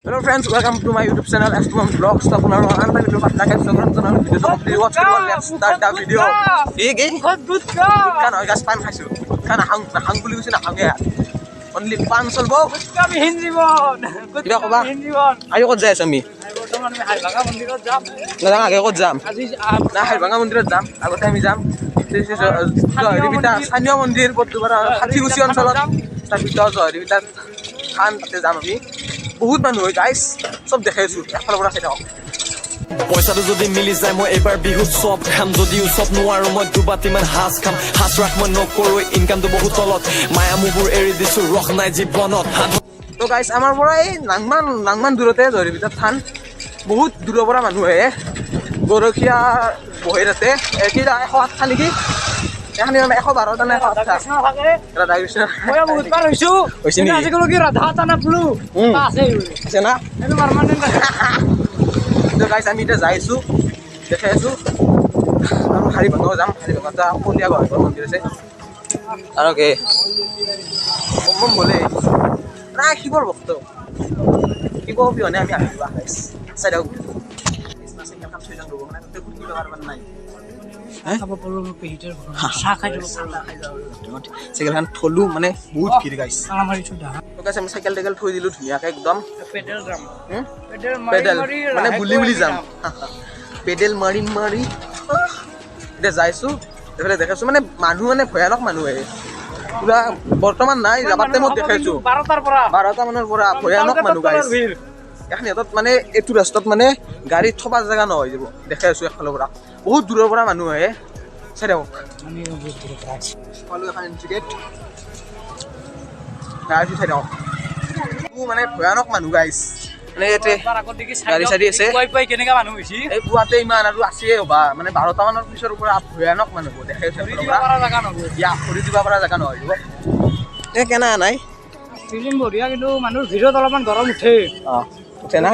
Hello friends, welcome to my YouTube channel S2M Vlogs. तो अपना रोहन का वीडियो काटना कैसे करूँ तो ना वीडियो तो कंप्लीट वॉच करो. Let's start the video. ये good का ना इधर स्पाइन खाइছো. खाना hang बुली कुछ ना hang यार. Only 500 बो. का भी हिंदी बोल. क्या कबा? हिंदी बोल. आयो कौन जाए समी? বৰ্তমান আমি হাইভাঙা মন্দিৰত যাম. না আগে ক'ত যাম? আজি না হাইভাঙা মন্দিৰত যাম. আগতে আমি যাম. জয়ৰিবিতা স্থানীয় মন্দিৰ বৰ্তমান হাতীগুছি অঞ্চলত স্থাপিত জয়ৰিবিতা থান তাতে যাম আমি. বহুত মানুহ হয় গাইছ সব দেখাইছো একফালৰ পৰা চাই থাকক. পইচাটো যদি মিলি যায় মই এবাৰ বিহুত চব খাম যদিও চব নোৱাৰো মই দুবাতিমান সাজ খাম সাজ ৰাখ মই নকৰোঁ ইনকামটো বহুত তলত মায়া মোবোৰ এৰি দিছো ৰখ নাই জীৱনত. তো গাইছ আমাৰ পৰা এই নাংমান দূৰতে জয়ৰিবিতা থান বহুত দূৰৰ পৰা মানুহ আহে গৰখীয়া বহে তাতে কিটা 108 নেকি এখানে 112 নে 108 ৰাধা কৃষ্ণ মই বহুত পাৰ হৈছো কিন্তু আজিকালি কি ৰাধা টানা ব্লু আছে না এনে পাৰমানেন্ট তো গাইছ আমি এতিয়া যাইছো দেখাইছো আৰু হাৰিভাঙা যাম হাৰিভাঙাটা কলিয়া গহৰ মন্দিৰ আছে আৰু কে মম বলে না শিৱৰ ভক্ত শিৱ বিহনে আমি আহিবা গাইছ চাই দাও সাইকেল কাম থৈ যাম ৰব মানে তাতে কুটি লগাৰ মান নাই খাব পাৰো পেহিটাৰ চাহ খাই যাব সাইকেলখন থলু মানে বহুত ভিৰ গাইছ আমাৰি থুদা তো গাইছ আমি সাইকেল টেকেল থৈ দিলো ধুনিয়াকে একদম পেডেল যাম পেডেল মানে বুলি যাম পেডেল মাৰি এতিয়া যাইছো এফালে দেখাইছো মানে মানুহ মানে ভয়ানক মানুহ আহে পুৰা বৰ্তমান নাই যাবাতে মই দেখাইছো 12টা মানৰ পৰা ভয়ানক মানুহ গাইছ এখানে হাতত মানে এইটো ৰাস্তাত মানে গাড়ী থবা জাগা নহয় যাব দেখাই আছো একফালৰ পৰা বহুত দূৰৰ পৰা মানুহ আহে চাই দেখক আমি বহুত দূৰৰ পৰা আছি পালো এখন টিকেট গাড়ী চাই দেখক মানে ভয়ানক মানুহ গাইছ মানে এতে গাড়ী চাৰি আছে কই কেনেকা মানুহ হৈছে এই পুৱাতে ইমান আৰু আছে হবা মানে 12টা মানৰ পিছৰ পৰা ভয়ানক মানুহ দেখাই আছো একফালৰ পৰা জাগা নহয় ইয়া খৰি দিবা পৰা জাগা নহয় যাব এ কেনা নাই ফিল্ম বঢ়িয়া কিন্তু মানুহৰ ভিৰত অলপমান গৰম উঠে উঠে না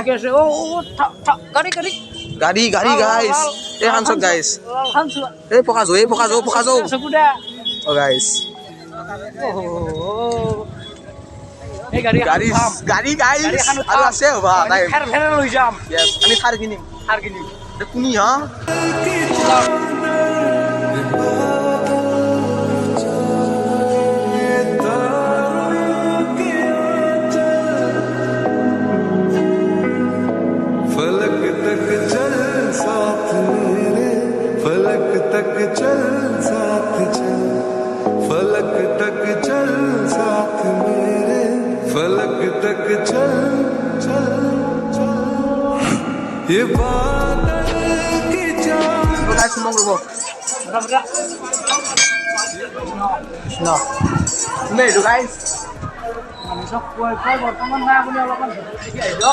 গাড়ী গাইছ এই হানসক গাইছ এই পকা যাও ও গাইছ এই গাড়ী গাইছ আৰু আছে হবা তাই ফেৰ লৈ যাম यस আমি থাৰ কিনিম কোনি হা तक चल साथ चल फलक तक चल साथ मेरे फलक तक चल चल चल ये बादल की चाल गाइस मग रबो ना नै दु गाइस আমি সব কই বৰ্তমান নাই আপুনি অলপমান দেখি আহিলো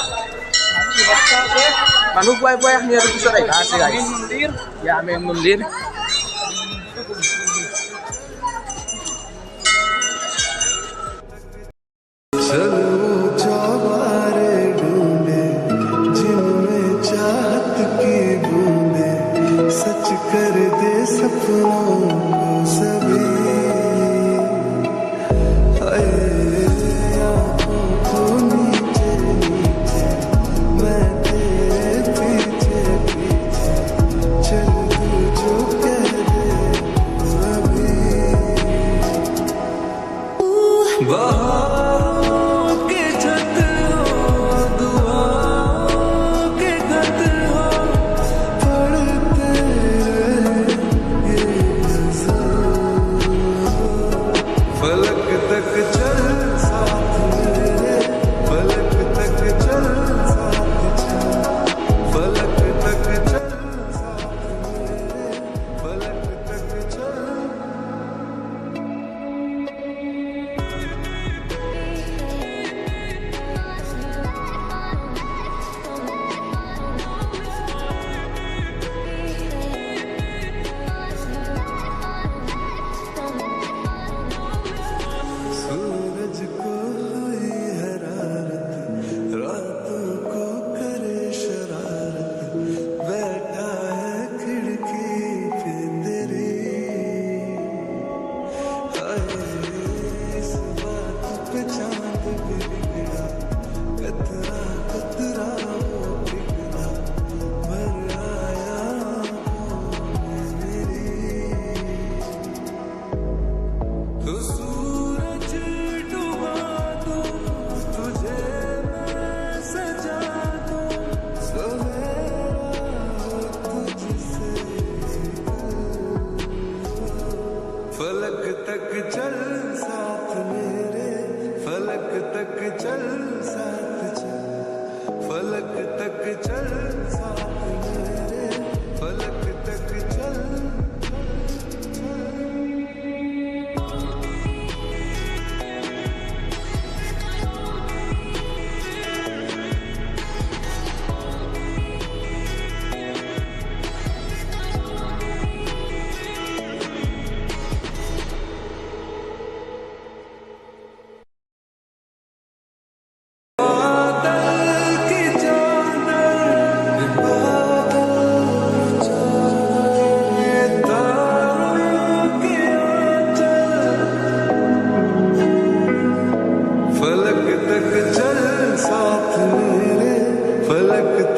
মানুহ পুৱাই আমি আৰু পিছত আহিবা আছে গাইস মন্দিৰ ইয়া মেন মন্দিৰ चलो चौबारे ढूंढे जिनमें चाहत की बूंदे सच कर दे सपनों को सभी आँखों को नीचे नीचे मैं तेरे पीछे पीछे चल तू जो कह दे अभी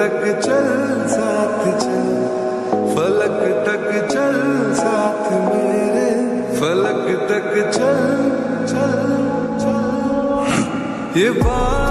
तक चल साथ चल, फलक तक चल साथ मेरे, फलक तक चल चल चल। ये बात